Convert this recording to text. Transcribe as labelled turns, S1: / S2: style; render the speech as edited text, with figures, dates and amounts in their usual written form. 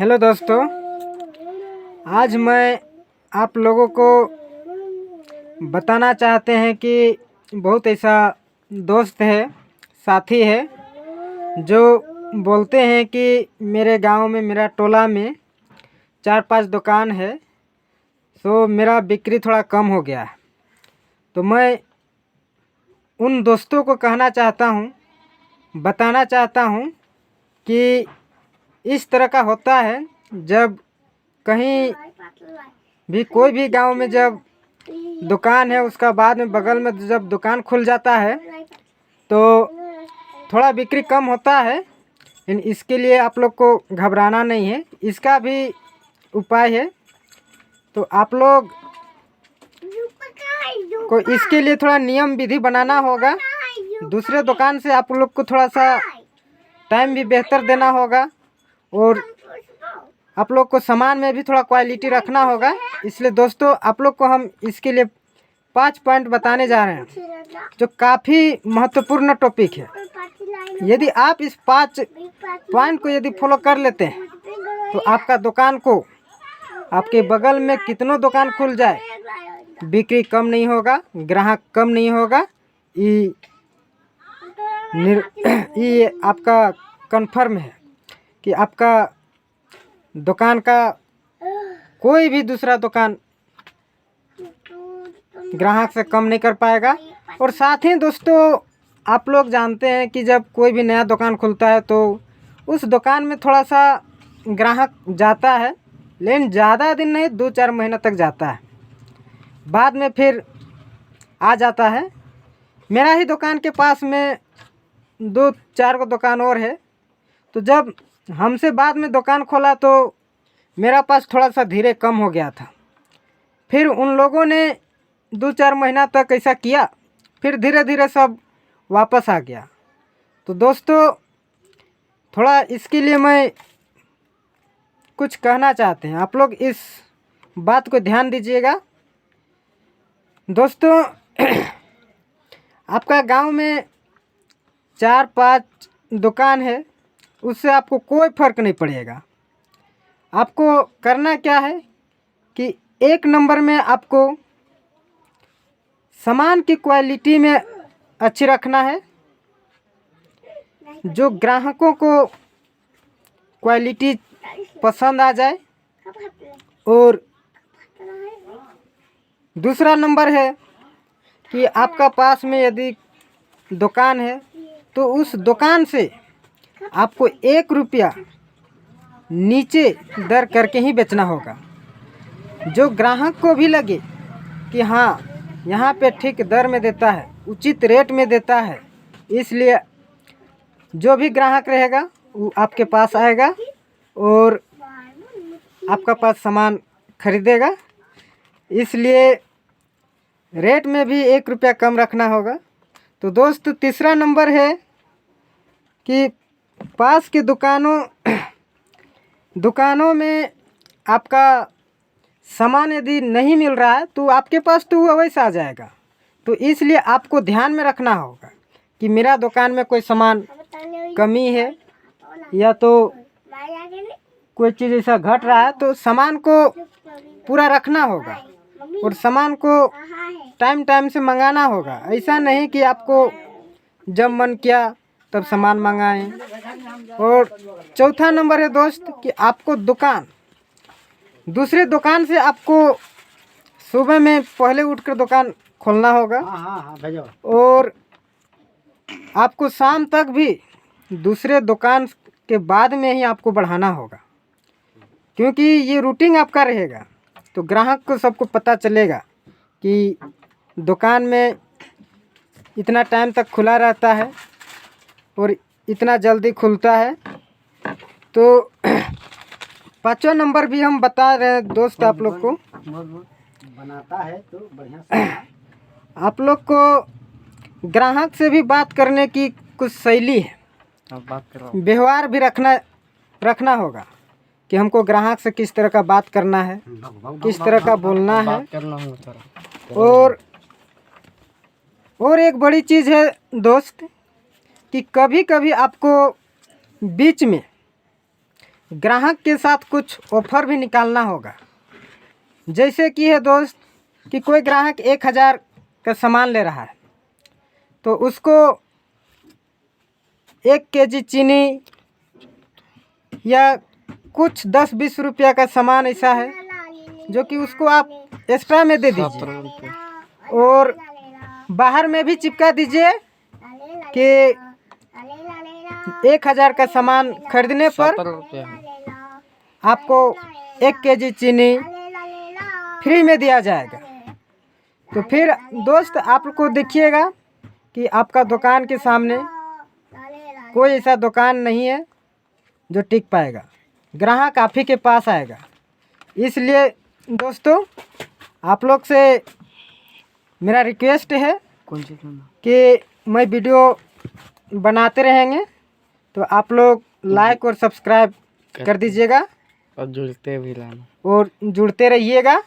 S1: Hello दोस्तों, आज मैं आप लोगों को बताना चाहते हैं कि बहुत ऐसा दोस्त है, साथी है जो बोलते हैं कि मेरे गांव में, मेरा टोला में 4-5 दुकान है, तो मेरा बिक्री थोड़ा कम हो गया है। तो मैं उन दोस्तों को कहना चाहता हूँ, बताना चाहता हूँ कि इस तरह का होता है। जब कहीं भी कोई भी गांव में जब दुकान है, उसका बाद में बगल में जब दुकान खुल जाता है तो थोड़ा बिक्री कम होता है। लेकिन इसके लिए आप लोग को घबराना नहीं है, इसका भी उपाय है। तो आप लोग को इसके लिए थोड़ा नियम विधि बनाना होगा। दूसरे दुकान से आप लोग को थोड़ा सा टाइम भी बेहतर देना होगा और आप लोग को सामान में भी थोड़ा क्वालिटी रखना होगा। इसलिए दोस्तों, आप लोग को हम इसके लिए 5 पॉइंट बताने जा रहे हैं जो काफ़ी महत्वपूर्ण टॉपिक है। यदि आप इस 5 पॉइंट को यदि फॉलो कर लेते हैं तो आपका दुकान को, आपके बगल में कितनों दुकान खुल जाए, बिक्री कम नहीं होगा, ग्राहक कम नहीं होगा। ये आपका कन्फर्म है कि आपका दुकान का कोई भी दूसरा दुकान ग्राहक से कम नहीं कर पाएगा। और साथ ही दोस्तों, आप लोग जानते हैं कि जब कोई भी नया दुकान खुलता है तो उस दुकान में थोड़ा सा ग्राहक जाता है, लेकिन ज़्यादा दिन नहीं, 2-4 महीना तक जाता है, बाद में फिर आ जाता है। मेरा ही दुकान के पास में 2-4 को दुकान और है। तो जब हमसे बाद में दुकान खोला तो मेरा पास थोड़ा सा धीरे कम हो गया था। फिर उन लोगों ने 2-4 महीना तक ऐसा किया, फिर धीरे धीरे सब वापस आ गया। तो दोस्तों, थोड़ा इसके लिए मैं कुछ कहना चाहते हैं, आप लोग इस बात को ध्यान दीजिएगा। दोस्तों, आपका गांव में 4-5 दुकान है, उससे आपको कोई फ़र्क नहीं पड़ेगा। आपको करना क्या है कि 1 नंबर में आपको सामान की क्वालिटी में अच्छी रखना है, जो ग्राहकों को क्वालिटी पसंद आ जाए। और दूसरा नंबर है कि आपका पास में यदि दुकान है तो उस दुकान से आपको 1 रुपया नीचे दर करके ही बेचना होगा, जो ग्राहक को भी लगे कि हाँ, यहाँ पे ठीक दर में देता है, उचित रेट में देता है। इसलिए जो भी ग्राहक रहेगा वो आपके पास आएगा और आपका पास सामान खरीदेगा। इसलिए रेट में भी 1 रुपया कम रखना होगा। तो दोस्त, तीसरा नंबर है कि पास के दुकानों में आपका सामान यदि नहीं मिल रहा है तो आपके पास तो वो वैसा आ जाएगा। तो इसलिए आपको ध्यान में रखना होगा कि मेरा दुकान में कोई सामान कमी है या तो कोई चीज़ ऐसा घट रहा है, तो सामान को पूरा रखना होगा और सामान को टाइम टाइम से मंगाना होगा। ऐसा नहीं कि आपको जब मन किया तब सामान मंगाएं। और चौथा नंबर है दोस्त कि आपको दूसरे दुकान से आपको सुबह में पहले उठकर दुकान खोलना होगा और आपको शाम तक भी दूसरे दुकान के बाद में ही आपको बढ़ाना होगा, क्योंकि ये रूटीन आपका रहेगा। तो ग्राहक को सबको पता चलेगा कि दुकान में इतना टाइम तक खुला रहता है और इतना जल्दी खुलता है। तो 5वां नंबर भी हम बता रहे हैं दोस्त आप लोग को, बनाता है तो बढ़िया से आप लोग को ग्राहक से भी बात करने की कुछ शैली है, व्यवहार भी रखना होगा कि हमको ग्राहक से किस तरह का बात करना है, किस तरह का बोलना है। और एक बड़ी चीज़ है दोस्त कि कभी कभी आपको बीच में ग्राहक के साथ कुछ ऑफर भी निकालना होगा। जैसे कि है दोस्त कि कोई ग्राहक 1000 का सामान ले रहा है तो उसको 1 केजी चीनी या कुछ 10-20 रुपया का सामान ऐसा है जो कि उसको आप एक्स्ट्रा में दे दीजिए और बाहर में भी चिपका दीजिए कि 1000 का सामान खरीदने पर आपको 1 केजी चीनी फ्री में दिया जाएगा। तो फिर दोस्त आप लोग को देखिएगा कि आपका दुकान के सामने कोई ऐसा दुकान नहीं है जो टिक पाएगा, ग्राहक आप ही के पास आएगा। इसलिए दोस्तों आप लोग से मेरा रिक्वेस्ट है कि मैं वीडियो बनाते रहेंगे तो आप लोग लाइक और सब्सक्राइब कर दीजिएगा
S2: और जुड़ते भी रहना
S1: और जुड़ते रहिएगा।